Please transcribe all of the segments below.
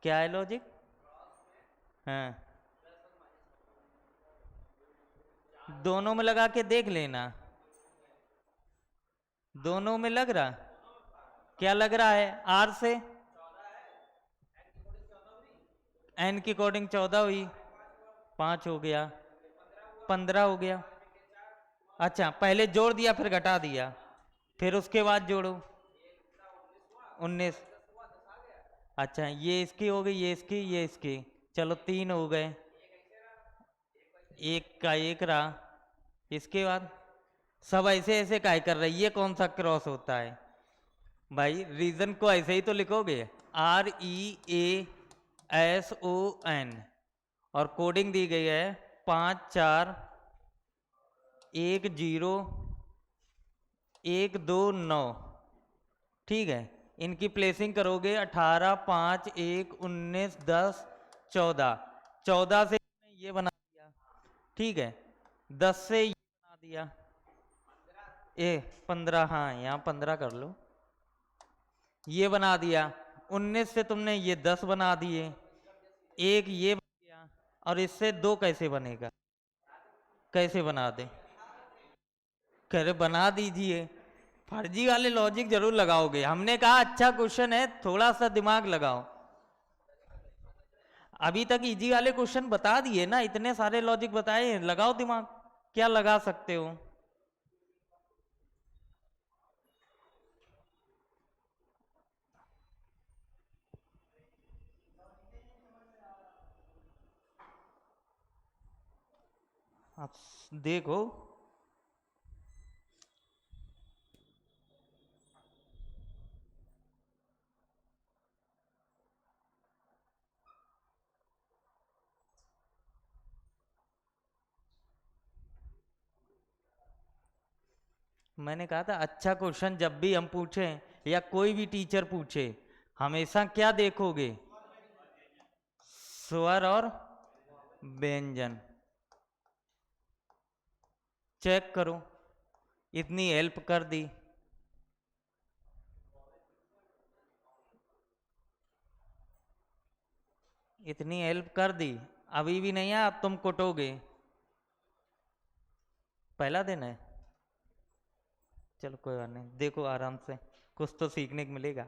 क्या है लॉजिक? हाँ, दोनों में लगा के देख लेना। दोनों में लग रहा, क्या लग रहा है? आर से एन की कोडिंग 14 हुई, 5 हो गया, 15 हो गया। अच्छा, पहले जोड़ दिया फिर घटा दिया, फिर उसके बाद जोड़ो 19। अच्छा, ये इसकी हो गई, ये इसकी, ये इसकी, चलो 3 हो गए, एक का एक रहा। इसके बाद सब ऐसे ऐसे काय कर रहे, ये कौन सा क्रॉस होता है भाई? रीजन को ऐसे ही तो लिखोगे, REASON, और कोडिंग दी गई है 5410129। ठीक है, इनकी प्लेसिंग करोगे 18 5 1 19 10 14। 14 से ये बना दिया, ठीक है, 10 से ये बना दिया, 15, हाँ यहाँ 15 कर लो, ये बना दिया। 19 से तुमने ये 10 बना दिए, एक ये बन गया, और इससे 2 कैसे बनेगा? कैसे बना दे? कह रहे बना दीजिए। फर्जी वाले लॉजिक जरूर लगाओगे, हमने कहा अच्छा क्वेश्चन है, थोड़ा सा दिमाग लगाओ। अभी तक इजी वाले क्वेश्चन बता दिए ना, इतने सारे लॉजिक बताए, लगाओ दिमाग, क्या लगा सकते हो? आप देखो, मैंने कहा था अच्छा क्वेश्चन जब भी हम पूछें या कोई भी टीचर पूछे, हमेशा क्या देखोगे? स्वर और व्यंजन। चेक करो, इतनी हेल्प कर दी। इतनी हेल्प कर दी, अभी भी नहीं है, अब तुम कुटोगे। पहला दिन है, चलो कोई बात नहीं, देखो आराम से, कुछ तो सीखने को मिलेगा।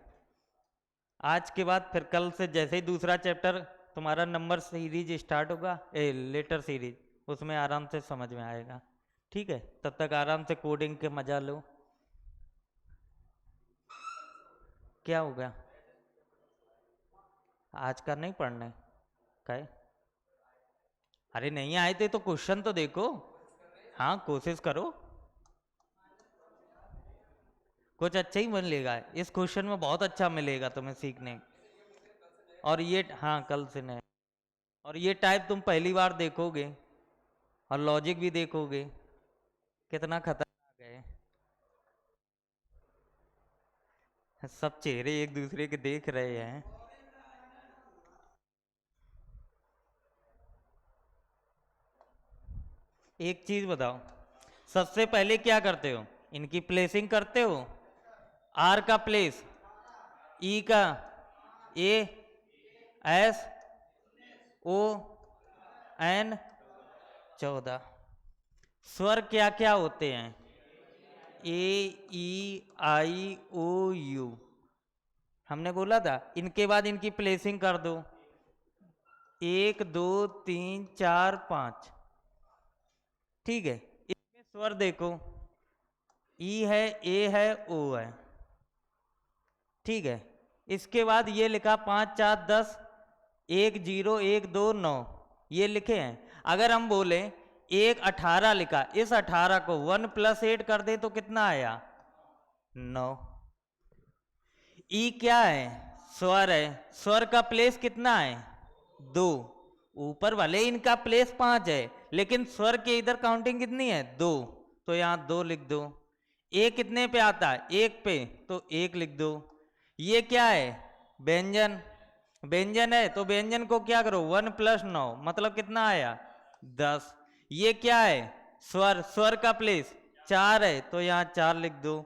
आज के बाद फिर कल से जैसे ही दूसरा चैप्टर तुम्हारा नंबर सीरीज स्टार्ट होगा, लेटर सीरीज, उसमें आराम से समझ में आएगा। ठीक है, तब तक आराम से कोडिंग के मजा लो। क्या हो गया? आज का नहीं पढ़ना है? क्या? अरे नहीं आए थे तो क्वेश्चन तो देखो। हाँ, कोशिश करो, कुछ अच्छा ही मिलेगा इस क्वेश्चन में, बहुत अच्छा मिलेगा तुम्हें सीखने। और ये, हाँ कल से नहीं, और ये टाइप तुम पहली बार देखोगे, और लॉजिक भी देखोगे, कितना खतरनाक है। सब चेहरे एक दूसरे के देख रहे हैं। एक चीज बताओ, सबसे पहले क्या करते हो? इनकी प्लेसिंग करते हो। आर का प्लेस, ई का, ए, एस, ओ, एन, 14। स्वर क्या क्या होते हैं? ए, ई, आई, ओ, यू। हमने बोला था इनके बाद इनकी प्लेसिंग कर दो, 1 2 3 4 5। ठीक है, इसमें स्वर देखो, ई है, ए है, ओ है। ठीक है, इसके बाद ये लिखा 5 4 10, 1 0 1 2 9, ये लिखे हैं। अगर हम बोले 1 18 लिखा, इस 18 को 1 + 8 कर दे तो कितना आया? 9। ई क्या है? स्वर है, स्वर का प्लेस कितना है? 2। ऊपर वाले इनका प्लेस 5 है, लेकिन स्वर के इधर काउंटिंग कितनी है? 2, तो यहाँ 2 लिख दो। ए कितने पे आता है? 1 पे, तो 1 लिख दो। ये क्या है? व्यंजन। व्यंजन है तो व्यंजन को क्या करो? 1 + 9, मतलब कितना आया? 10। ये क्या है? स्वर। स्वर का प्लेस 4 है, तो यहाँ 4 लिख दो।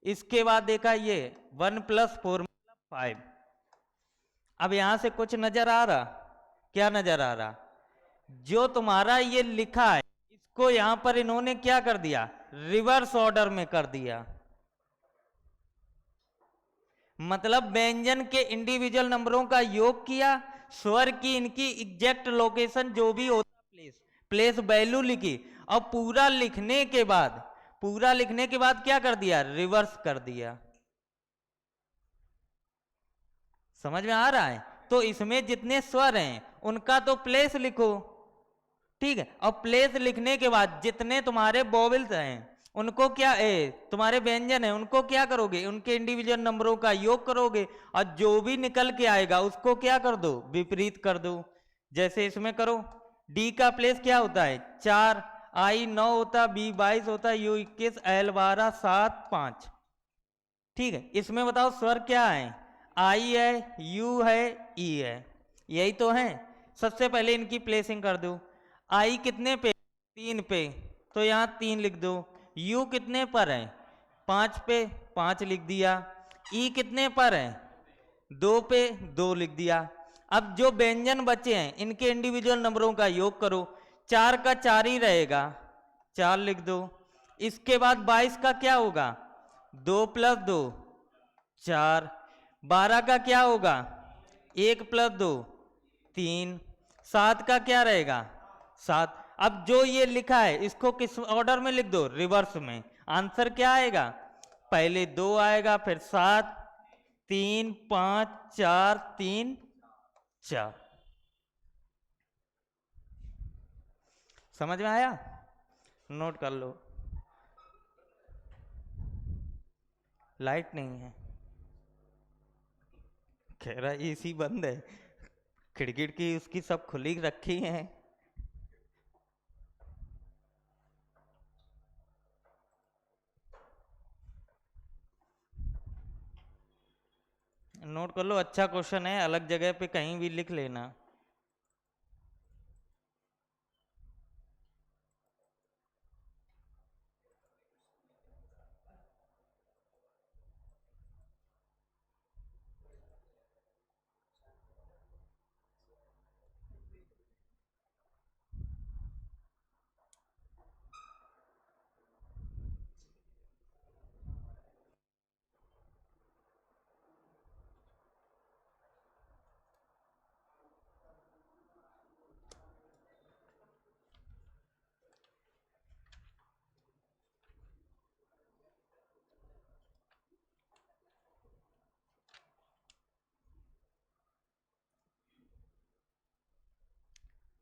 इसके बाद देखा ये 1 + 4 मतलब 5। अब यहां से कुछ नजर आ रहा? क्या नजर आ रहा? जो तुम्हारा ये लिखा है इसको यहां पर इन्होंने क्या कर दिया? रिवर्स ऑर्डर में कर दिया। मतलब व्यंजन के इंडिविजुअल नंबरों का योग किया, स्वर की इनकी एग्जैक्ट लोकेशन जो भी होता प्लेस प्लेस वैल्यू लिखी, और पूरा लिखने के बाद क्या कर दिया? रिवर्स कर दिया। समझ में आ रहा है? तो इसमें जितने स्वर हैं उनका तो प्लेस लिखो, ठीक है, और प्लेस लिखने के बाद जितने तुम्हारे वोवेल्स हैं उनको क्या तुम्हारे व्यंजन है उनको क्या करोगे? उनके इंडिविजुअल नंबरों का योग करोगे, और जो भी निकल के आएगा उसको क्या कर दो? विपरीत कर दो। जैसे इसमें करो, डी का प्लेस क्या होता है? 4, आई 9 होता, बी 22 होता, यू 21, एल 12, 7, 5। ठीक है, इसमें बताओ स्वर क्या है? आई है, यू है, ई है, यही तो है। सबसे पहले इनकी प्लेसिंग कर दो। आई कितने पे? 3 पे, तो यहाँ 3 लिख दो। यू कितने पर है? 5 पे, 5 लिख दिया। ई कितने पर है? 2 पे, 2 लिख दिया। अब जो व्यंजन बचे हैं इनके इंडिविजुअल नंबरों का योग करो। 4 का 4 ही रहेगा, 4 लिख दो। इसके बाद 22 का क्या होगा? 2 + 2 4। 12 का क्या होगा? 1 + 2 3। 7 का क्या रहेगा? 7। अब जो ये लिखा है इसको किस ऑर्डर में लिख दो? रिवर्स में। आंसर क्या आएगा? पहले 2 आएगा, फिर 7, 3, 5, 4, 3, 4। समझ में आया? नोट कर लो। लाइट नहीं है, कह रहा एसी बंद है, खिड़की की उसकी सब खुली रखी है। नोट कर लो, अच्छा क्वेश्चन है, अलग जगह पे कहीं भी लिख लेना।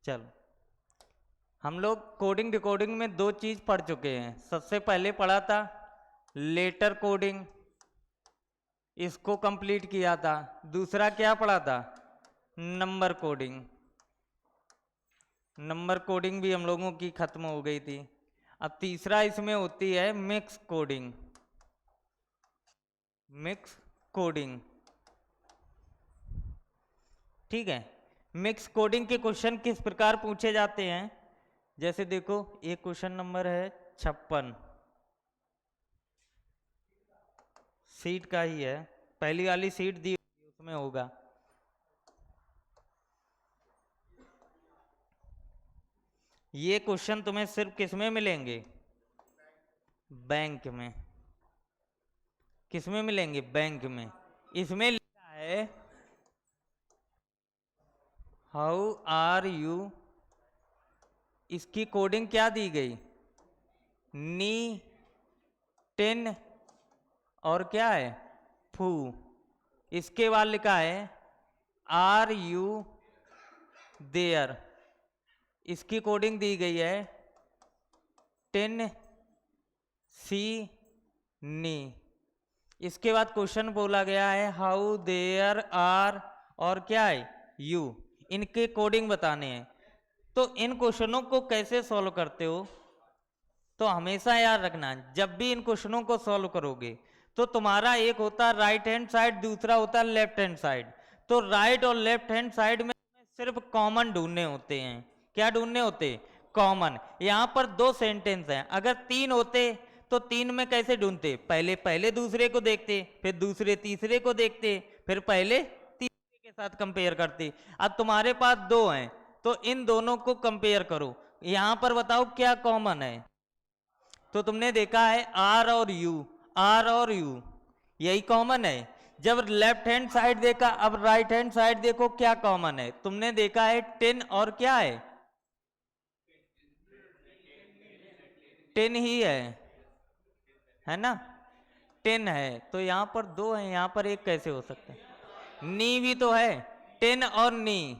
चलो, हम लोग कोडिंग डिकोडिंग में 2 चीज पढ़ चुके हैं। सबसे पहले पढ़ा था लेटर कोडिंग, इसको कंप्लीट किया था। दूसरा क्या पढ़ा था? Number coding. नंबर कोडिंग भी हम लोगों की खत्म हो गई थी। अब तीसरा इसमें होती है मिक्स कोडिंग। मिक्स कोडिंग, ठीक है। मिक्स कोडिंग के क्वेश्चन किस प्रकार पूछे जाते हैं? जैसे देखो, एक क्वेश्चन नंबर है 56, सीट का ही है, पहली वाली सीट दी उसमें होगा। ये क्वेश्चन तुम्हें सिर्फ किस में मिलेंगे? बैंक में। किस में मिलेंगे? बैंक में। इसमें लिखा है हाउ आर यू, इसकी कोडिंग क्या दी गई? नी, टेन, और क्या है? फू। इसके बाद लिखा है आर यू देयर, इसकी कोडिंग दी गई है 10 सी नी। इसके बाद क्वेश्चन बोला गया है हाउ देयर आर, और क्या है? यू। इनके कोडिंग बताने हैं। तो इन क्वेश्चनों को कैसे सॉल्व करते हो? तो हमेशा याद रखना, जब भी इन क्वेश्चनों को सॉल्व करोगे तो तुम्हारा एक होता है राइट हैंड साइड, दूसरा होता है लेफ्ट हैंड साइड। तो राइट और लेफ्ट हैंड साइड में सिर्फ कॉमन ढूंढने होते हैं। क्या ढूंढने होते? कॉमन। यहां पर 2 सेंटेंस हैं, अगर 3 होते तो 3 में कैसे ढूंढते? पहले पहले दूसरे को देखते, फिर दूसरे तीसरे को देखते, फिर पहले तीसरे के साथ कंपेयर करती। अब तुम्हारे पास दो हैं तो इन दोनों को कंपेयर करो, यहां पर बताओ क्या कॉमन है। तो तुमने देखा है आर और यू यही कॉमन है। जब लेफ्ट हैंड साइड देखा, अब राइट हैंड साइड देखो क्या कॉमन है। तुमने देखा है 10 और क्या है 10 ही है ना, 10 है। तो यहां पर दो है, यहां पर एक कैसे हो सकता है। नी भी तो है, 10 और नी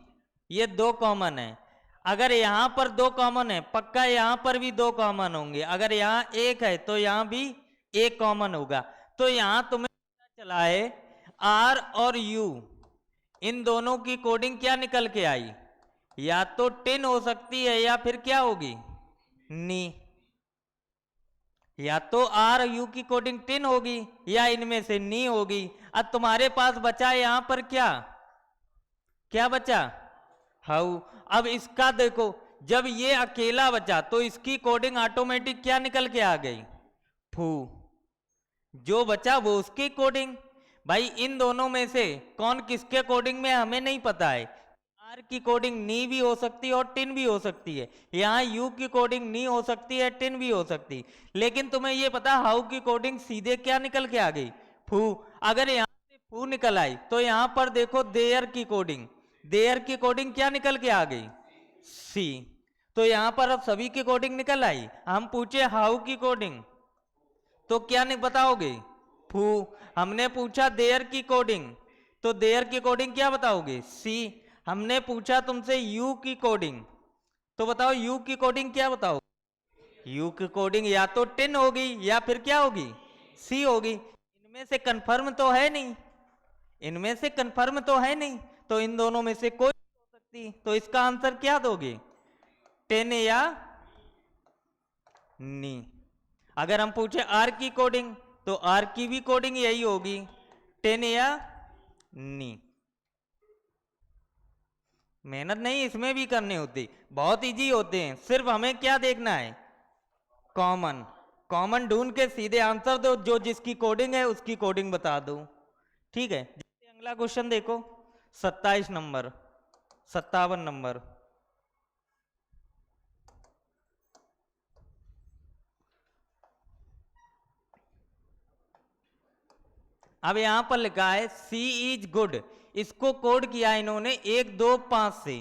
ये दो कॉमन है। अगर यहां पर दो कॉमन है पक्का यहां पर भी दो कॉमन होंगे। अगर यहां एक है तो यहां भी एक कॉमन होगा। तो यहां तुम्हें पता चला है आर और यू इन दोनों की कोडिंग क्या निकल के आई, या तो 10 हो सकती है या फिर क्या होगी नी। या तो आर यू की कोडिंग 10 होगी या इनमें से नी होगी। अब तुम्हारे पास बचा यहां पर क्या क्या बचा हाउ। अब इसका देखो, जब ये अकेला बचा तो इसकी कोडिंग ऑटोमेटिक क्या निकल के आ गई फू। जो बचा वो उसकी कोडिंग। भाई इन दोनों में से कौन किसके कोडिंग में हमें नहीं पता है। आर की कोडिंग नी भी हो सकती है और 10 भी हो सकती है। यहाँ यू की कोडिंग नी हो सकती है 10 भी हो सकती, लेकिन तुम्हें ये पता हाउ की कोडिंग सीधे क्या निकल के आ गई फू। अगर यहाँ से फू निकल आई तो यहाँ पर देखो देयर की कोडिंग क्या निकल के आ गई सी। तो यहाँ पर अब सभी की कोडिंग निकल आई। हम पूछे हाउ की कोडिंग तो क्या नहीं बताओगे फू। हमने पूछा देयर की कोडिंग तो देयर की कोडिंग क्या बताओगे सी। हमने पूछा तुमसे यू की कोडिंग तो बताओ यू की कोडिंग क्या बताओ। यू की कोडिंग या तो 10 होगी या फिर क्या होगी सी होगी। इनमें से कंफर्म तो है नहीं, इनमें से कंफर्म तो है नहीं, तो इन दोनों में से कोई नहीं हो सकती। तो इसका आंसर क्या दोगे 10 या नी। अगर हम पूछे आर की कोडिंग तो आर की भी कोडिंग यही होगी 10 या नी। मेहनत नहीं इसमें भी करनी होती, बहुत इजी होते हैं। सिर्फ हमें क्या देखना है कॉमन। कॉमन ढूंढ के सीधे आंसर दो, जो जिसकी कोडिंग है उसकी कोडिंग बता दो। ठीक है, जैसे अगला क्वेश्चन देखो 27 नंबर 57 नंबर। अब यहां पर लिखा है सी इज गुड, इसको कोड किया इन्होंने 1 2 5 से।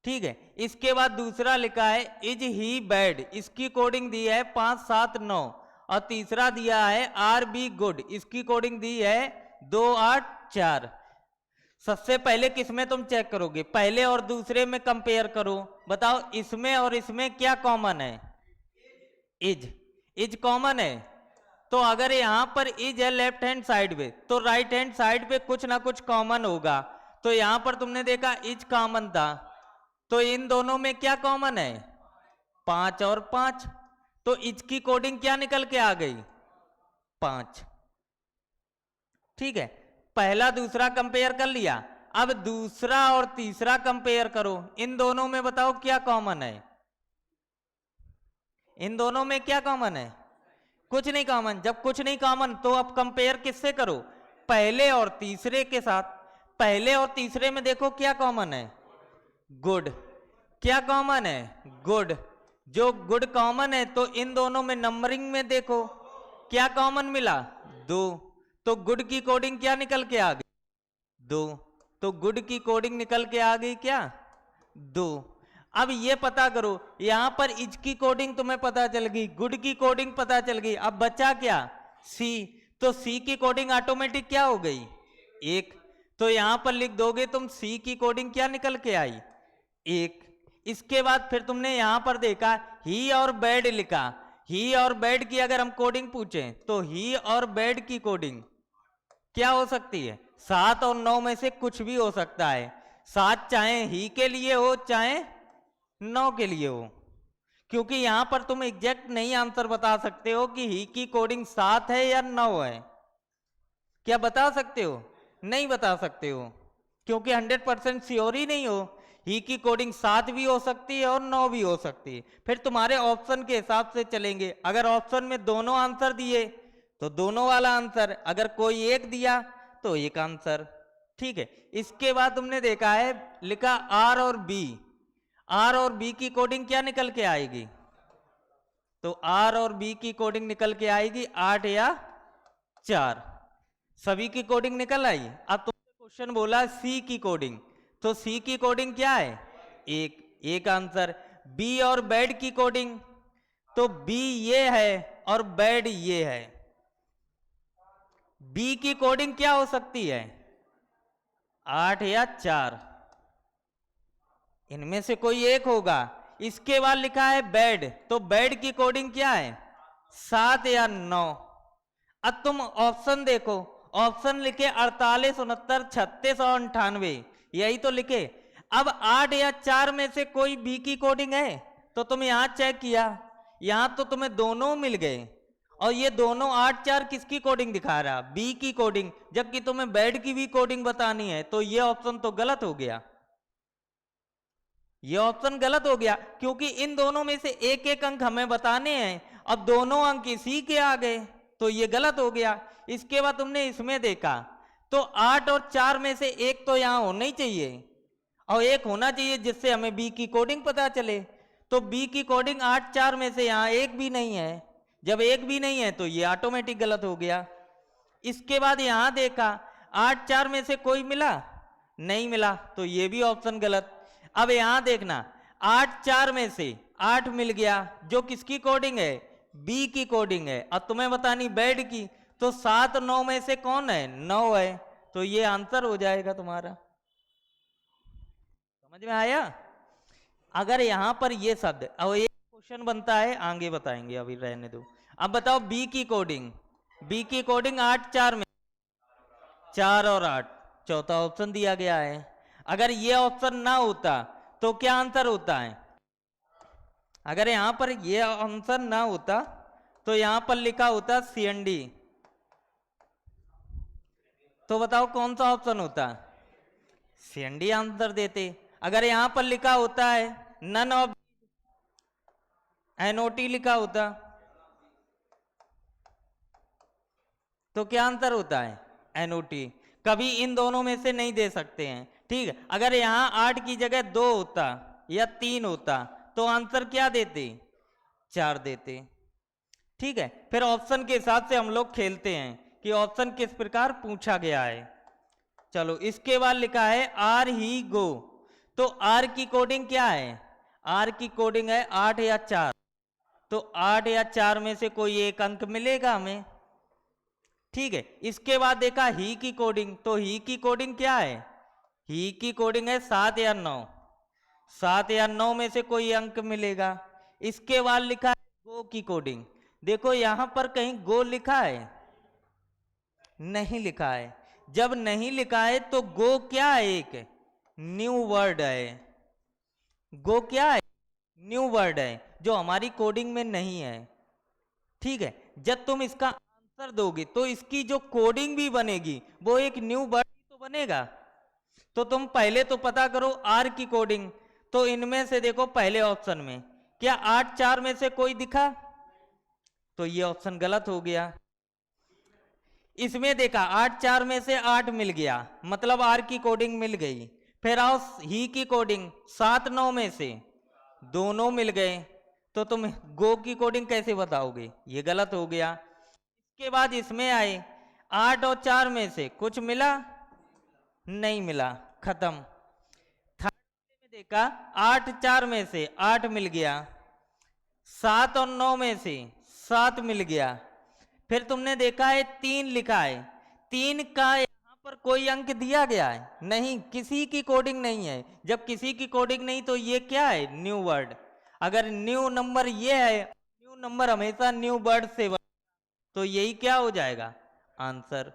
ठीक है, इसके बाद दूसरा लिखा है इज ही बैड, इसकी कोडिंग दी है 5 7 9। और तीसरा दिया है आर बी गुड, इसकी कोडिंग दी है 2 8 4। सबसे पहले किसमें तुम चेक करोगे, पहले और दूसरे में कंपेयर करो। बताओ इसमें और इसमें क्या कॉमन है इज कॉमन है। तो अगर यहां पर इज है लेफ्ट हैंड साइड पे तो राइट हैंड साइड पे कुछ ना कुछ कॉमन होगा। तो यहां पर तुमने देखा इज कॉमन था, तो इन दोनों में क्या कॉमन है 5 और 5। तो इज की कोडिंग क्या निकल के आ गई 5। ठीक है, पहला दूसरा कंपेयर कर लिया। अब दूसरा और तीसरा कंपेयर करो, इन दोनों में बताओ क्या कॉमन है। इन दोनों में क्या कॉमन है कुछ नहीं कॉमन। जब कुछ नहीं कॉमन तो अब कंपेयर किससे करो पहले और तीसरे के साथ। पहले और तीसरे में देखो क्या कॉमन है गुड। क्या कॉमन है गुड। जो गुड कॉमन है तो इन दोनों में नंबरिंग में देखो क्या कॉमन मिला 2। तो गुड की कोडिंग क्या निकल के आ गई 2। तो गुड की कोडिंग निकल के आ गई क्या 2। अब ये पता करो, यहां पर इज की कोडिंग तुम्हें पता चल गई, गुड की कोडिंग पता चल गई, अब बचा क्या सी। तो सी की कोडिंग ऑटोमेटिक क्या हो गई 1। तो यहां पर लिख दोगे तुम सी की कोडिंग क्या निकल के आई 1। इसके बाद फिर तुमने यहां पर देखा ही और बैड लिखा। ही और बैड की अगर हम कोडिंग पूछें तो ही और बैड की कोडिंग क्या हो सकती है 7 और 9 में से कुछ भी हो सकता है। 7 चाहे ही के लिए हो चाहे 9 के लिए हो, क्योंकि यहां पर तुम एग्जैक्ट नहीं आंसर बता सकते हो कि ही की कोडिंग 7 है या 9 है। क्या बता सकते हो नहीं बता सकते हो, क्योंकि 100% श्योर ही नहीं हो। ही की कोडिंग 7 भी हो सकती है और 9 भी हो सकती है। फिर तुम्हारे ऑप्शन के हिसाब से चलेंगे। अगर ऑप्शन में दोनों आंसर दिए तो दोनों वाला आंसर, अगर कोई एक दिया तो एक आंसर। ठीक है, इसके बाद तुमने देखा है लिखा आर और बी, आर और बी की कोडिंग क्या निकल के आएगी? तो आर और बी की कोडिंग निकल के आएगी 8 या 4। सभी की कोडिंग निकल आई। अब तुमने क्वेश्चन बोला सी की कोडिंग, तो सी की कोडिंग क्या है? एक, एक आंसर। बी और बेड की कोडिंग, तो बी ये है और बेड ये है। बी की कोडिंग क्या हो सकती है? 8 या 4, इनमें से कोई एक होगा। इसके बाद लिखा है बेड, तो बेड की कोडिंग क्या है? 7 या 9। अब तुम ऑप्शन देखो, ऑप्शन लिखे 48, 69, 36 और 98, यही तो लिखे। अब 8 या 4 में से कोई बी की कोडिंग है, तो तुम यहां चेक किया, यहां तो तुम्हें दोनों मिल गए, और ये दोनों 8 4 किसकी कोडिंग दिखा रहा? बी की कोडिंग, जबकि तुम्हें बेड की भी कोडिंग बतानी है, तो ये ऑप्शन तो गलत हो गया। ये ऑप्शन गलत हो गया, क्योंकि इन दोनों में से एक एक अंक हमें बताने हैं, अब दोनों अंक इसी के आ गए, तो ये गलत हो गया। इसके बाद तुमने इसमें देखा, तो 8 और 4 में से एक तो यहां होना ही चाहिए, और एक होना चाहिए जिससे हमें बी की कोडिंग पता चले। तो बी की कोडिंग 8 4 में से यहां एक भी नहीं है। जब एक भी नहीं है तो ये ऑटोमेटिक गलत हो गया। इसके बाद यहां देखा, 8 4 में से कोई मिला? नहीं मिला, तो ये भी ऑप्शन गलत। अब यहां देखना, 8 4 में से 8 मिल गया, जो किसकी कोडिंग है? बी की कोडिंग है। अब तुम्हें बतानी बेड की, तो 7 9 में से कौन है? 9 है, तो ये आंसर हो जाएगा तुम्हारा। समझ में आया? अगर यहां पर ये शब्द, अब एक क्वेश्चन बनता है, आगे बताएंगे, अभी रहने दो। अब बताओ बी की कोडिंग, बी की कोडिंग 8 4 में, 4 और 8, चौथा ऑप्शन दिया गया है। अगर ये ऑप्शन ना होता तो क्या आंसर होता है? अगर यहां पर ये आंसर ना होता तो यहां पर लिखा होता CND, तो बताओ कौन सा ऑप्शन होता? CND आंसर देते। अगर यहां पर लिखा होता है नन ऑफ, NOT लिखा होता, तो क्या आंसर होता है? NOT। कभी इन दोनों में से नहीं दे सकते हैं, ठीक है। अगर यहां 8 की जगह 2 होता या 3 होता, तो आंसर क्या देते? 4 देते, ठीक है। फिर ऑप्शन के हिसाब से हम लोग खेलते हैं कि ऑप्शन किस प्रकार पूछा गया है। चलो, इसके बाद लिखा है आर ही गो, तो आर की कोडिंग क्या है? आर की कोडिंग है 8 या 4, तो 8 या 4 में से कोई एक अंक मिलेगा हमें, ठीक है। इसके बाद देखा ही की कोडिंग, तो ही की कोडिंग क्या है? ही की कोडिंग है 7 या 9, 7 या 9 में से कोई अंक मिलेगा। इसके बाद लिखा है गो की कोडिंग, देखो यहां पर कहीं गो लिखा है? नहीं लिखा है। जब नहीं लिखा है तो गो क्या है? एक न्यू वर्ड है। गो क्या है? न्यू वर्ड है, जो हमारी कोडिंग में नहीं है, ठीक है। जब तुम इसका आंसर दोगे तो इसकी जो कोडिंग भी बनेगी वो एक न्यू वर्ड तो बनेगा। तो तुम पहले तो पता करो आर की कोडिंग, तो इनमें से देखो पहले ऑप्शन में क्या 8 4 में से कोई दिखा? तो ये ऑप्शन गलत हो गया। इसमें देखा 8 4 में से 8 मिल गया, मतलब आर की कोडिंग मिल गई। फिर आओ ही की कोडिंग, 7 9 में से दोनों मिल गए, तो तुम गो की कोडिंग कैसे बताओगे? ये गलत हो गया। इसके बाद इसमें आए 8 और 4 में से कुछ मिला? नहीं मिला, खत्म। थर्ड में देखा 8 4 में से 8 मिल गया, 7 और 9 में से 7 मिल गया। फिर तुमने देखा है 3 लिखा है, 3 का यहां पर कोई अंक दिया गया है? नहीं, किसी की कोडिंग नहीं है। जब किसी की कोडिंग नहीं तो ये क्या है? New word. अगर न्यू नंबर ये है, न्यू नंबर हमेशा न्यू वर्ड से तो यही क्या हो जाएगा? आंसर।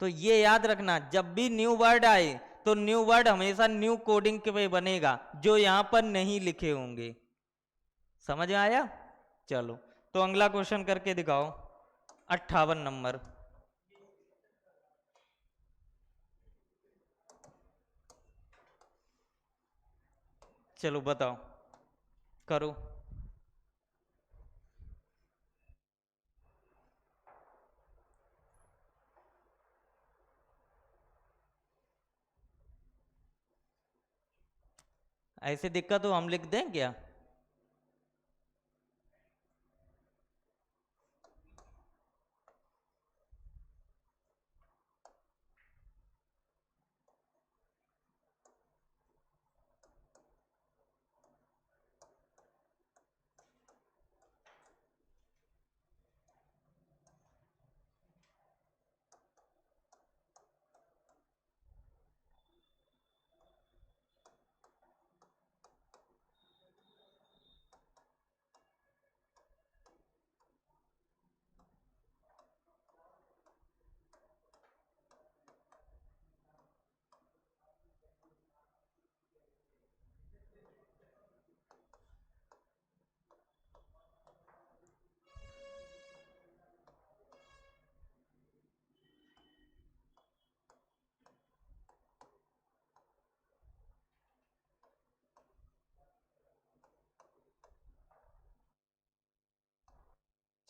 तो ये याद रखना, जब भी न्यू वर्ड आए तो न्यू वर्ड हमेशा न्यू कोडिंग के पे बनेगा, जो यहां पर नहीं लिखे होंगे। समझ में आया? चलो, तो अगला क्वेश्चन करके दिखाओ, 58 नंबर। चलो बताओ, करो। ऐसे दिक्कत हो हम लिख दें क्या?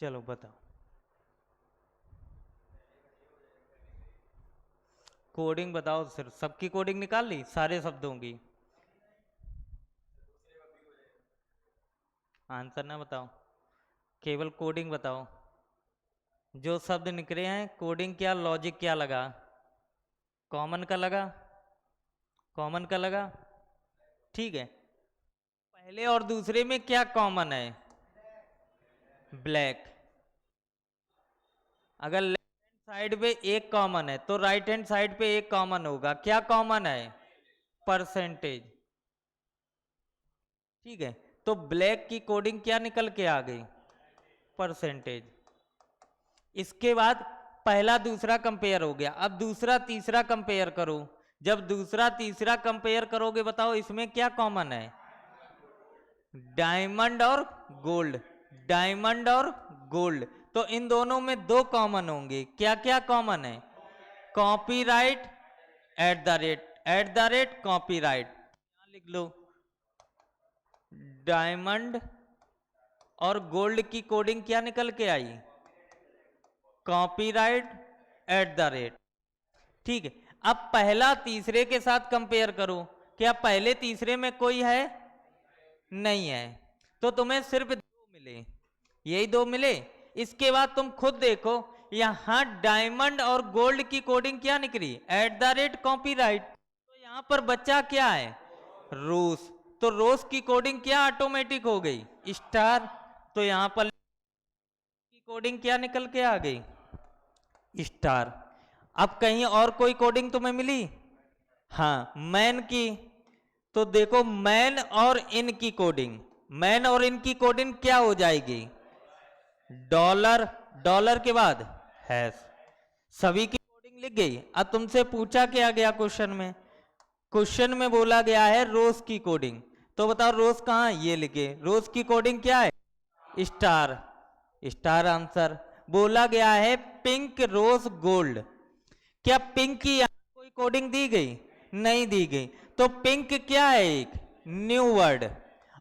चलो बताओ। कोडिंग बताओ, सिर्फ सबकी कोडिंग निकाल ली सारे शब्दों की? आंसर ना बताओ, केवल कोडिंग बताओ। जो शब्द निकले हैं कोडिंग क्या, लॉजिक क्या लगा? कॉमन का लगा, कॉमन का लगा। ठीक है, पहले और दूसरे में क्या कॉमन है? ब्लैक। अगर लेफ्ट हैंड साइड पे एक कॉमन है तो राइट हैंड साइड पे एक कॉमन होगा, क्या कॉमन है? परसेंटेज। ठीक है, तो ब्लैक की कोडिंग क्या निकल के आ गई? परसेंटेज। इसके बाद पहला दूसरा कंपेयर हो गया, अब दूसरा तीसरा कंपेयर करो। जब दूसरा तीसरा कंपेयर करोगे बताओ इसमें क्या कॉमन है? डायमंड और गोल्ड। डायमंड और गोल्ड, तो इन दोनों में दो कॉमन होंगे, क्या क्या कॉमन है? Copyright at the rate copyright. यहां लिख लो, डायमंड और गोल्ड की कोडिंग क्या निकल के आई? Copyright at the rate. ठीक है, अब पहला तीसरे के साथ कंपेयर करो, क्या पहले तीसरे में कोई है? नहीं है, तो तुम्हें सिर्फ दो मिले, यही दो मिले। इसके बाद तुम खुद देखो, यहां डायमंड और गोल्ड की कोडिंग क्या निकली? Eight the rate copyright. तो यहां पर बच्चा क्या है? रोस। तो रोस की कोडिंग क्या ऑटोमेटिक हो गई? स्टार। तो यहां पर की कोडिंग क्या निकल के आ गई? स्टार। अब कहीं और कोई कोडिंग तुम्हें मिली? हाँ, मैन की। तो देखो मैन और इन की कोडिंग, मैन और इन की कोडिंग क्या हो जाएगी? डॉलर। डॉलर के बाद हैश। सभी की कोडिंग लिख गई। अब तुमसे पूछा क्या गया क्वेश्चन में? क्वेश्चन में बोला गया है रोज की कोडिंग, तो बताओ रोज कहाँ? ये लिखे, रोज की कोडिंग क्या है? स्टार। Star answer. बोला गया है पिंक रोज गोल्ड, क्या पिंक की यहां कोई कोडिंग दी गई? नहीं दी गई। तो पिंक क्या है? एक न्यू वर्ड,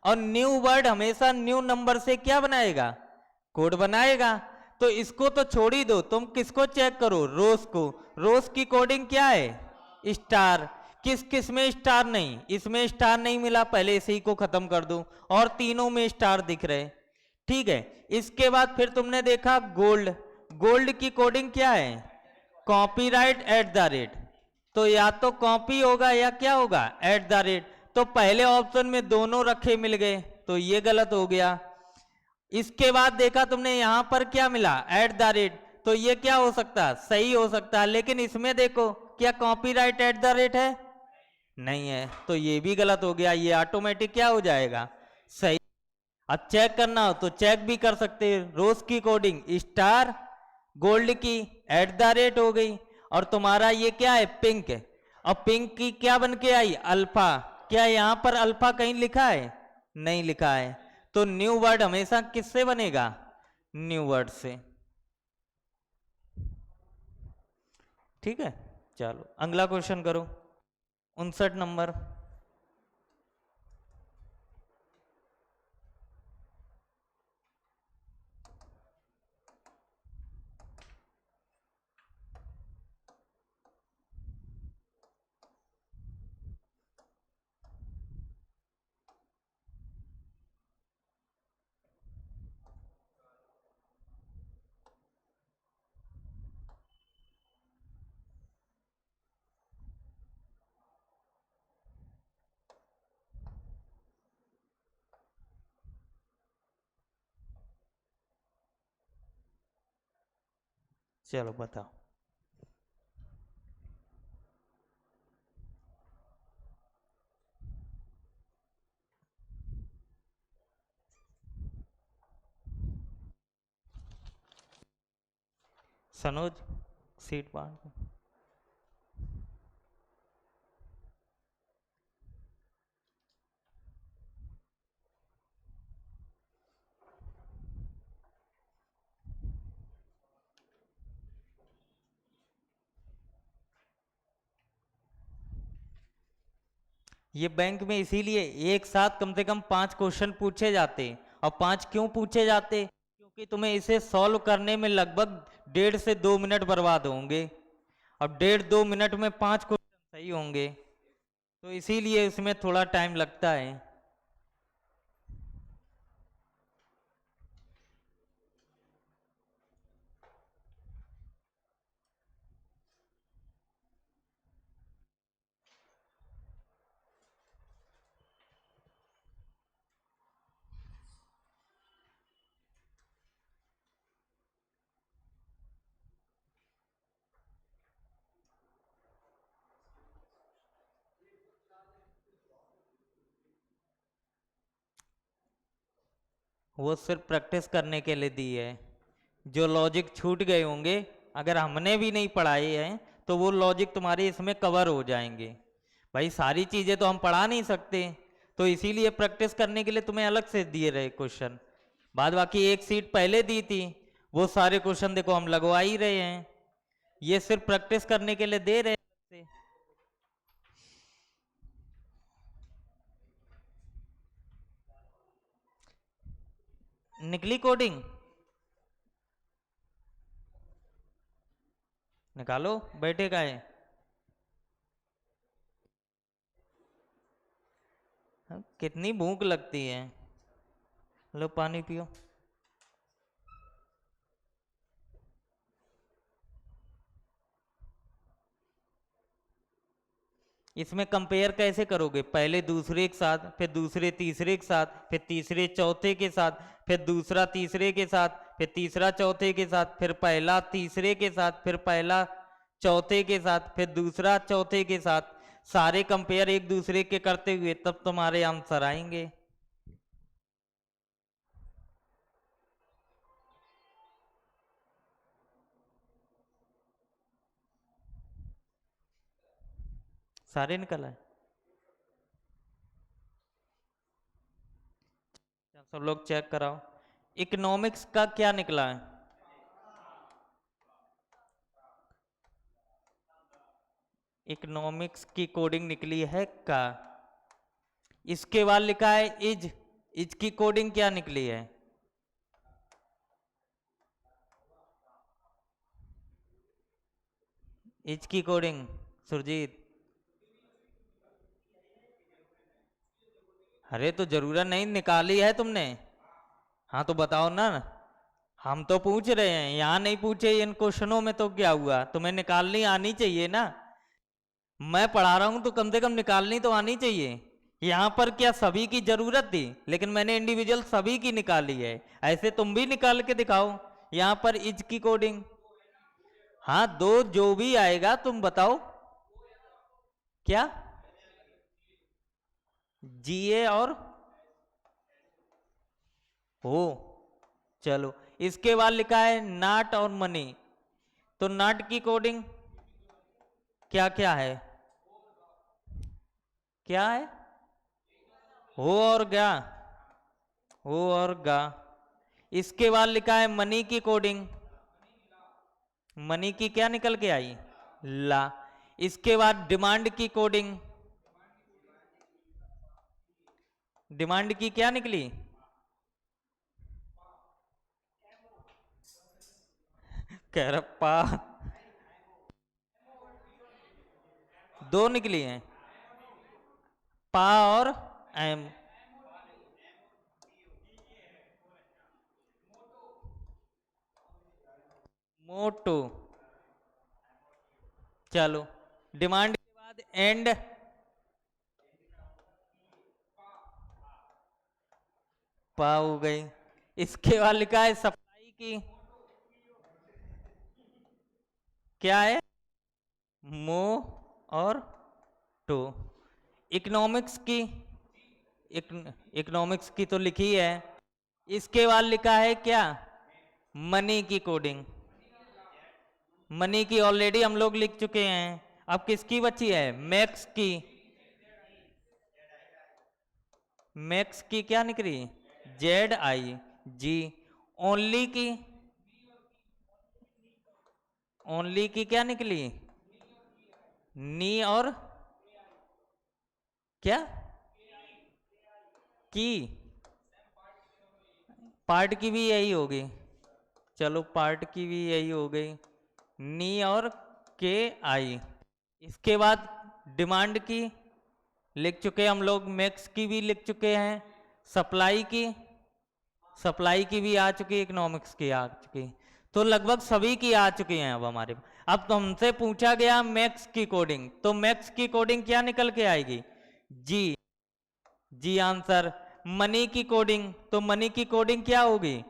और न्यू वर्ड हमेशा न्यू नंबर से क्या बनाएगा? कोड बनाएगा। तो इसको तो छोड़ ही दो, तुम किसको चेक करो? रोज को। रोज की कोडिंग क्या है? स्टार। किस किस में स्टार नहीं? इसमें स्टार नहीं मिला, पहले इसी को खत्म कर दो, और तीनों में स्टार दिख रहे। ठीक है, इसके बाद फिर तुमने देखा गोल्ड। गोल्ड की कोडिंग क्या है? Copyright at the rate. तो या तो कॉपी होगा या क्या होगा? Eight the rate. तो पहले ऑप्शन में दोनों रखे मिल गए, तो ये गलत हो गया। इसके बाद देखा तुमने यहां पर क्या मिला? Eight the rate. तो ये क्या हो सकता है? सही हो सकता है, लेकिन इसमें देखो क्या कॉपीराइट एट द रेट है? नहीं है, तो ये भी गलत हो गया, ये ऑटोमेटिक क्या हो जाएगा? सही। अब चेक करना हो तो चेक भी कर सकते हैं, रोज की कोडिंग स्टार, गोल्ड की एट द रेट हो गई, और तुम्हारा ये क्या है? पिंक। और पिंक की क्या बन के आई? अल्फा। क्या यहां पर अल्फा कहीं लिखा है? नहीं लिखा है। तो न्यू वर्ड हमेशा किससे बनेगा? न्यू वर्ड से। ठीक है, चलो अगला क्वेश्चन करो। 59 नंबर। चलो बताओ। सनोज सीट बांट। ये बैंक में इसीलिए एक साथ कम से कम 5 क्वेश्चन पूछे जाते। और 5 क्यों पूछे जाते? क्योंकि तुम्हें इसे सॉल्व करने में लगभग 1.5 से 2 मिनट बर्बाद होंगे। अब 1.5-2 मिनट में 5 क्वेश्चन सही होंगे, तो इसीलिए इसमें थोड़ा टाइम लगता है। वो सिर्फ प्रैक्टिस करने के लिए दी है। जो लॉजिक छूट गए होंगे, अगर हमने भी नहीं पढ़ाए हैं, तो वो लॉजिक तुम्हारे इसमें कवर हो जाएंगे। भाई सारी चीजें तो हम पढ़ा नहीं सकते, तो इसीलिए प्रैक्टिस करने के लिए तुम्हें अलग से दिए रहे क्वेश्चन। बाद बाकी एक सीट पहले दी थी, वो सारे क्वेश्चन देखो हम लगवा ही रहे हैं। ये सिर्फ प्रैक्टिस करने के लिए दे रहे हैं। निकली कोडिंग? निकालो, बैठे का है। कितनी भूख लगती है। लो पानी पियो। इसमें कंपेयर कैसे करोगे? पहले दूसरे के साथ, फिर दूसरे तीसरे के साथ, फिर तीसरे चौथे के साथ, फिर दूसरा तीसरे के साथ, फिर तीसरा चौथे के साथ, फिर पहला तीसरे के साथ, फिर पहला चौथे के साथ, फिर दूसरा चौथे के साथ। सारे कंपेयर एक दूसरे के करते हुए तब तुम्हारे आंसर आएंगे। सारे निकल आए। सब लोग चेक कराओ। इकोनॉमिक्स का क्या निकला है? इकोनॉमिक्स की कोडिंग निकली है का। इसके बाद लिखा है इज। इज की कोडिंग क्या निकली है? इज की कोडिंग सुरजीत। अरे तो जरूरत नहीं, निकाली है तुमने? हाँ तो बताओ ना। हम तो पूछ रहे हैं, यहाँ नहीं पूछे इन क्वेश्चनों में, तो क्या हुआ? तुम्हें निकालनी आनी चाहिए ना। मैं पढ़ा रहा हूं तो कम से कम निकालनी तो आनी चाहिए। यहाँ पर क्या सभी की जरूरत थी, लेकिन मैंने इंडिविजुअल सभी की निकाली है। ऐसे तुम भी निकाल के दिखाओ। यहाँ पर इज की कोडिंग। हाँ दो जो भी आएगा तुम बताओ। क्या? जीए और हो। चलो, इसके बाद लिखा है नाट और मनी। तो नाट की कोडिंग क्या क्या है? क्या है? हो और गा। हो और गा। इसके बाद लिखा है मनी की कोडिंग। मनी की क्या निकल के आई? ला। इसके बाद डिमांड की कोडिंग। डिमांड की क्या निकली? करप्पा। दो निकली हैं, पा और एम। मोटो। चलो, डिमांड के बाद एंड। पा हो गई। इसके बाद लिखा है सप्लाई की। क्या है? मो और टो। इकोनॉमिक्स की, इकोनॉमिक्स की तो लिखी है, इसके बाद लिखा है क्या? मनी की कोडिंग। मनी की ऑलरेडी हम लोग लिख चुके हैं, अब किसकी बची है? मैक्स की। मैक्स की क्या निकली? ZI G। ओनली की, ओनली की क्या निकली? नी और क्या? की। पार्ट की भी यही होगी, चलो पार्ट की भी यही हो गई, नी और KI। इसके बाद डिमांड की लिख चुके हम लोग, मैक्स की भी लिख चुके हैं, सप्लाई की, सप्लाई की भी आ चुकी, इकोनॉमिक्स की आ चुकी, तो लगभग सभी की आ चुकी हैं अब हमारे। अब तो हमसे पूछा गया मैक्स की कोडिंग, तो मैक्स की कोडिंग क्या निकल के आएगी? जी। जी आंसर। मनी की कोडिंग, तो मनी की कोडिंग क्या होगी?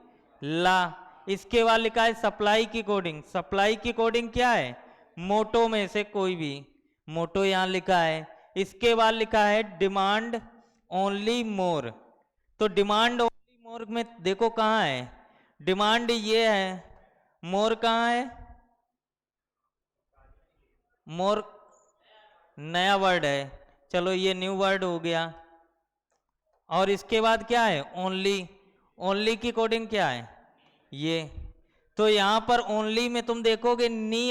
ला। इसके बाद लिखा है सप्लाई की कोडिंग, सप्लाई की कोडिंग क्या है? मोटो में से कोई भी, मोटो यहां लिखा है। इसके बाद लिखा है डिमांड ओनली मोर, तो डिमांड ओनली मोर में देखो कहाँ है? डिमांड ये है, मोर कहाँ है? मोर नया वर्ड है, चलो ये न्यू वर्ड हो गया। और इसके बाद क्या है? ओनली। ओनली की कोडिंग क्या है? ये। तो यहां पर ओनली में तुम देखोगे नी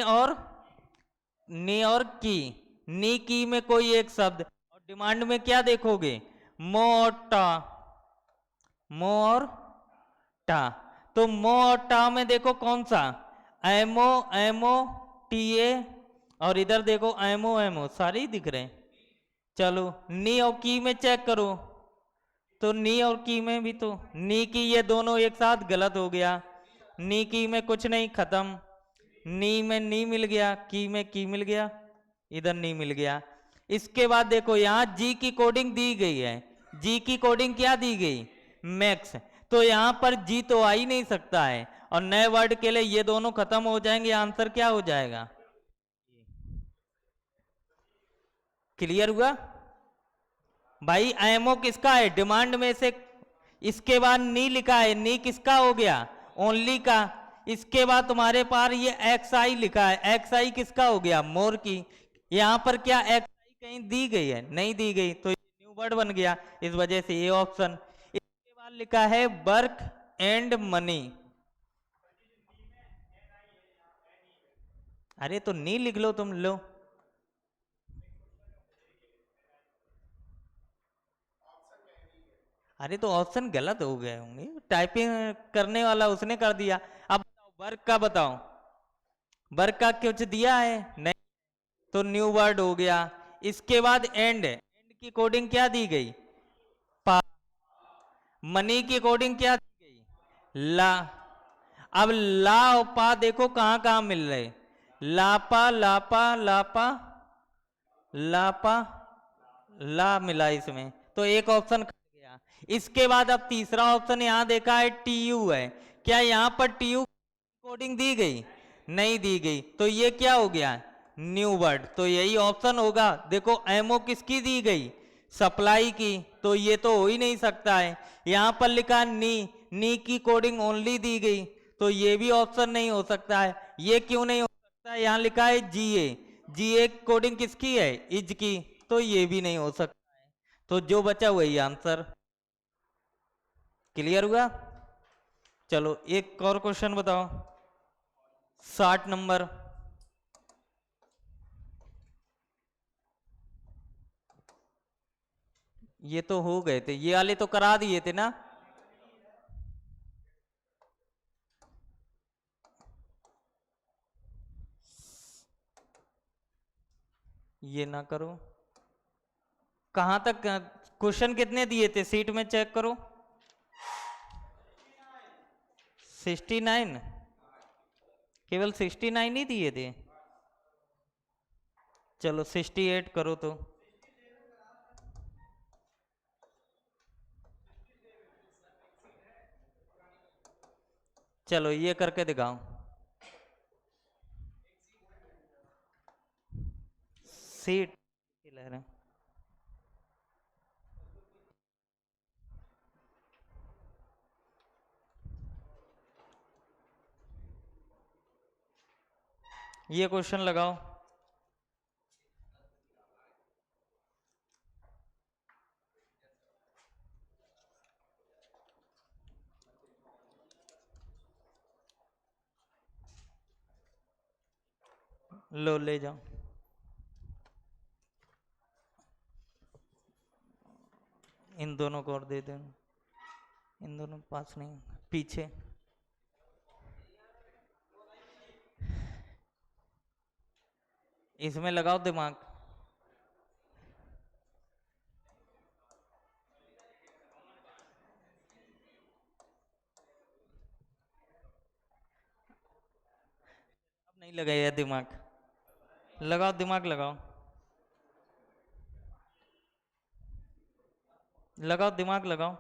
और की, नी की में कोई एक शब्द, और डिमांड में क्या देखोगे? मो और टा, मो और टा। तो मो और टा में देखो कौन सा? एमओ, एमओ, टीए, और इधर देखो एमओ, एमओ, सारे ही दिख रहे हैं। चलो नी और की में चेक करो, तो नी और की में भी तो नी की, ये दोनों एक साथ गलत हो गया। नी की में कुछ नहीं, खत्म। नी में नी मिल गया, की में की मिल गया, इधर नी मिल गया। इसके बाद देखो यहां जी की कोडिंग दी गई है, जी की कोडिंग क्या दी गई? मैक्स। तो यहां पर जी तो आ ही नहीं सकता है, और नए वर्ड के लिए ये दोनों खत्म हो जाएंगे, आंसर क्या हो जाएगा? क्लियर हुआ भाई? एमओ किसका है? डिमांड में से। इसके बाद नी लिखा है, नी किसका हो गया? ओनली का। इसके बाद तुम्हारे पास ये एक्स आई लिखा है, एक्स आई किसका हो गया? मोर की। यहां पर क्या एक्स आई कहीं दी गई है? नहीं दी गई, तो ये न्यू वर्ड बन गया, इस वजह से ये ऑप्शन। इसके बाद लिखा है वर्क एंड मनी। अरे तो नी लिख लो तुम, लो। अरे तो ऑप्शन गलत हो गए होंगे, टाइपिंग करने वाला उसने कर दिया। अब बताओ वर्क का, बताओ वर्क का कुछ दिया है? नहीं, तो न्यू वर्ड हो गया। इसके बाद एंड, एंड की कोडिंग क्या दी गई? पा। मनी की कोडिंग क्या दी गई? ला। अब ला और पा देखो कहां कहां मिल रहे? लापा, लापा, लापा, लापा, ला मिला इसमें, तो एक ऑप्शन कट गया। इसके बाद अब तीसरा ऑप्शन यहां देखा है TU है, क्या यहां पर TU कोडिंग दी गई? नहीं दी गई, तो ये क्या हो गया? न्यू वर्ड, तो यही ऑप्शन होगा। देखो एमओ किसकी दी गई? सप्लाई की, तो ये तो हो ही नहीं सकता है। यहां पर लिखा नी, नी की कोडिंग ओनली दी गई, तो ये भी ऑप्शन नहीं हो सकता है। ये क्यों नहीं हो सकता है? यहां लिखा है GA, GA कोडिंग किसकी है? इज की, तो ये भी नहीं हो सकता है। तो जो बचा वही आंसर। क्लियर हुआ? चलो एक और क्वेश्चन बताओ, 60 नंबर। ये तो हो गए थे, ये वाले तो करा दिए थे ना। ये ना करो, कहां तक? क्वेश्चन कितने दिए थे सीट में, चेक करो। 69, केवल 69 ही दिए थे। चलो 68 करो तो। चलो ये करके दिखाओ। सीट ले रहे हैं। ये क्वेश्चन लगाओ। लो ले जाओ। इन दोनों को और दे दो, इन दोनों पास नहीं, पीछे। इसमें लगाओ दिमाग। अब नहीं लगाया दिमाग, लगाओ दिमाग, लगाओ लगाओ दिमाग लगाओ।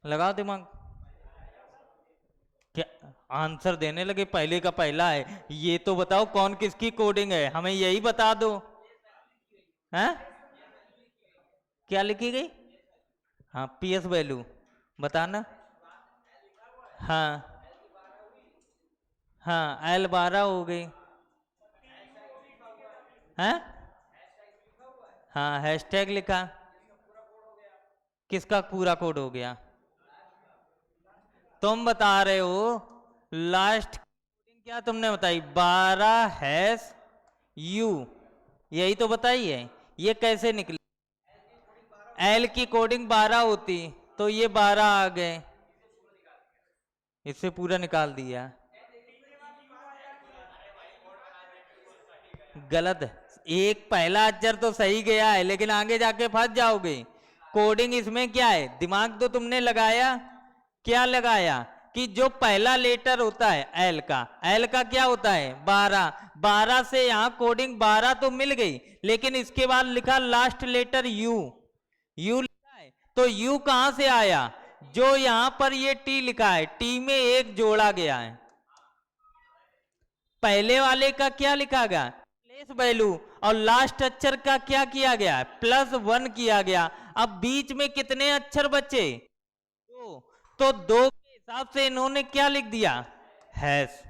लगाओ दिमाग। क्या आंसर देने लगे, पहले का पहला है। ये तो बताओ कौन किसकी कोडिंग है, हमें यही बता दो। हैं? क्या लिखी गई? हाँ, पीएस वैल्यू बताना। हाँ हाँ, L12 हो गई। हैं? हाँ, हैशटैग लिखा। किसका पूरा कोड हो गया? तुम बता रहे हो लास्ट कोडिंग क्या तुमने बताई? 12#U, यही तो बताई है। ये कैसे निकली? एल की कोडिंग 12 होती तो ये 12 आ गए, इससे पूरा निकाल दिया। गलत। एक पहला अक्षर तो सही गया है, लेकिन आगे जाके फंस जाओगे। कोडिंग इसमें क्या है? दिमाग तो तुमने लगाया। क्या लगाया कि जो पहला लेटर होता है एल का, एल का क्या होता है? 12। 12 से यहां कोडिंग 12 तो मिल गई, लेकिन इसके बाद लिखा लास्ट लेटर यू। यू लिखा है तो यू कहां से आया? जो यहां पर ये टी लिखा है, टी में एक जोड़ा गया है। पहले वाले का क्या लिखा गया? Place value. और लास्ट अक्षर का क्या किया गया? +1 किया गया। अब बीच में कितने अक्षर बचे? 2। तो 2 के हिसाब से इन्होंने क्या लिख दिया? हैश।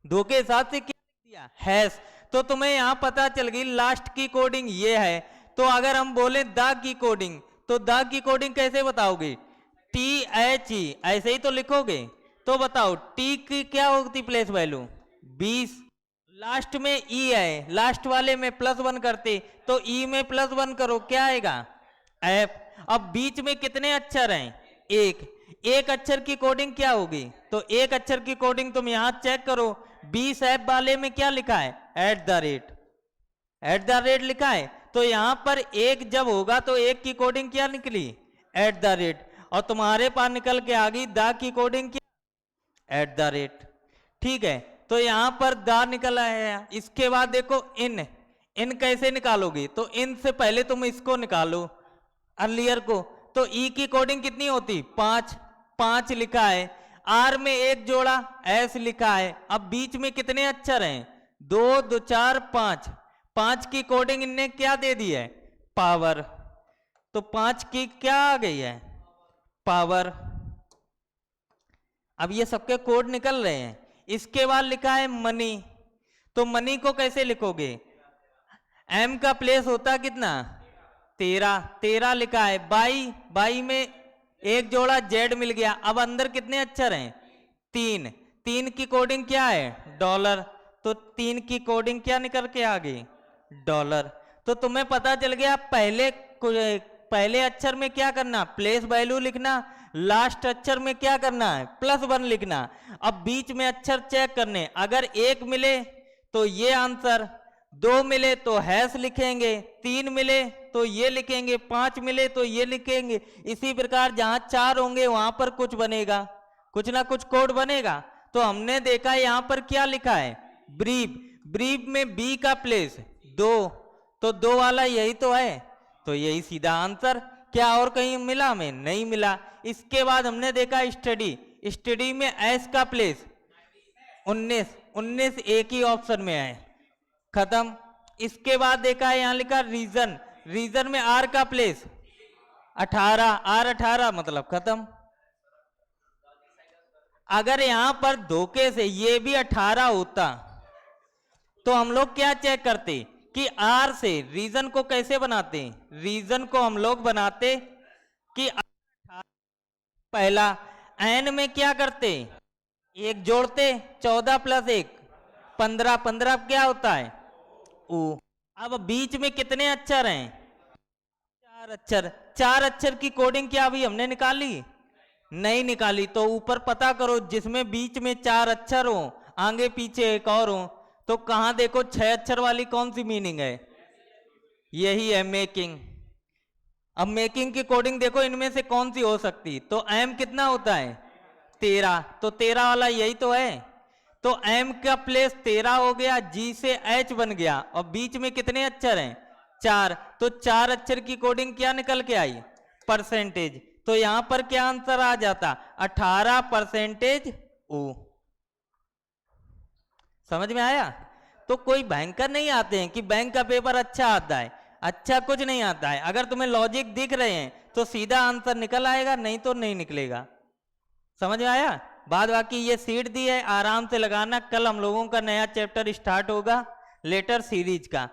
2 के हिसाब से क्या लिख दिया? हैश। तो तुम्हें यहां पता चल गई लास्ट की कोडिंग ये है। तो अगर हम बोले द की कोडिंग, तो द की कोडिंग कैसे बताओगे? THE, ऐसे ही तो लिखोगे। तो बताओ टी की क्या होती प्लेस वैल्यू? 20। लास्ट में ई है, लास्ट वाले में +1 करते, तो ई में +1 करो, क्या आएगा? एफ। अब बीच में कितने अक्षर हैं? एक। एक अक्षर की कोडिंग क्या होगी? तो एक अक्षर की कोडिंग तुम यहां चेक करो। 20F वाले में क्या लिखा है? @ लिखा है। तो यहां पर एक जब होगा तो एक की कोडिंग क्या निकली? @ और तुम्हारे पास निकल के आ गई द की कोडिंग क्या? @ ठीक है, तो यहां पर द निकल आया। इसके बाद देखो इन। इन कैसे निकालोगे? तो इन से पहले तुम इसको निकालो, अर्लियर को। तो ई की कोडिंग कितनी होती? 5। 5 लिखा है। आर में एक जोड़ा, एस लिखा है। अब बीच में कितने अक्षर हैं? 2 2 4 5। 5 की कोडिंग इनने क्या दे दी है? पावर। तो 5 की क्या आ गई है? पावर। अब ये सबके कोड निकल रहे हैं। इसके बाद लिखा है मनी। तो मनी को कैसे लिखोगे? एम का प्लेस होता कितना? 13। 13 लिखा है। बाई, बाई में एक जोड़ा जेड मिल गया। अब अंदर कितने अक्षर हैं? 3। 3 की कोडिंग क्या है? $। तो 3 की कोडिंग क्या निकल के आ गई? $। तो तुम्हें पता चल गया पहले पहले अक्षर में क्या करना, प्लेस वैल्यू लिखना, लास्ट अक्षर में क्या करना है, +1 लिखना। अब बीच में अक्षर चेक करने, अगर 1 मिले तो ये आंसर, 2 मिले तो हैश लिखेंगे, 3 मिले तो ये लिखेंगे, 5 मिले तो ये लिखेंगे। इसी प्रकार जहां 4 होंगे वहां पर कुछ बनेगा, कुछ ना कुछ कोड बनेगा। तो हमने देखा यहां पर क्या लिखा है, ब्रीफ। ब्रीफ में बी का प्लेस 2, तो 2 वाला यही तो है, तो यही सीधा आंसर। क्या और कहीं मिला हमें, नहीं मिला। इसके बाद हमने देखा स्टडी। स्टडी में एस का प्लेस 19 एक ही ऑप्शन में है, खत्म। इसके बाद देखा है यहां लिखा रीजन। रीजन में आर का प्लेस 18, आर 18 मतलब खत्म। अगर यहां पर धोखे से ये भी 18 होता तो हम लोग क्या चेक करते कि आर से रीजन को कैसे बनाते, रीजन को हम लोग बनाते कि पहला एन में क्या करते, एक जोड़ते, 14 + 1 15, 15 क्या होता है ओ। अब बीच में कितने अक्षर हैं, 4 अक्षर। 4 अक्षर की कोडिंग क्या अभी हमने निकाली, नहीं निकाली। तो ऊपर पता करो जिसमें बीच में 4 अक्षर हो, आगे पीछे एक और हो, तो कहां देखो 6 अक्षर वाली कौन सी मीनिंग है, यही है मेकिंग। अब मेकिंग की कोडिंग देखो इनमें से कौन सी हो सकती, तो एम कितना होता है 13, तो 13 वाला यही तो है। तो एम का प्लेस 13 हो गया, जी से एच बन गया, और बीच में कितने अक्षर हैं 4, तो 4 अक्षर की कोडिंग क्या निकल के आई, परसेंटेज। तो यहां पर क्या आंसर आ जाता, 18% ओ। समझ में आया। तो कोई भयंकर नहीं आते हैं कि बैंक का पेपर अच्छा आता है, अच्छा कुछ नहीं आता है। अगर तुम्हें लॉजिक दिख रहे हैं तो सीधा आंसर निकल आएगा, नहीं तो नहीं निकलेगा। समझ में आया। बाद बाकी ये सीट दी है, आराम से लगाना। कल हम लोगों का नया चैप्टर स्टार्ट होगा लेटर सीरीज का।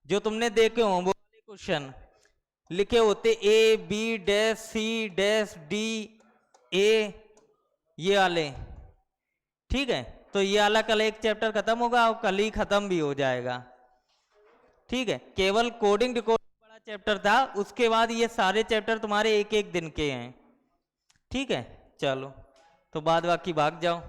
जो तुमने देखे हो वो क्वेश्चन लिखे होते A B-C-D A ये वाले, ठीक है। तो ये वाला कल एक चैप्टर खत्म होगा और कल ही खत्म भी हो जाएगा, ठीक है। केवल कोडिंग डिकोडिंग बड़ा चैप्टर था, उसके बाद ये सारे चैप्टर तुम्हारे एक एक दिन के हैं, ठीक है। चलो तो बाद बाकी भाग जाओ।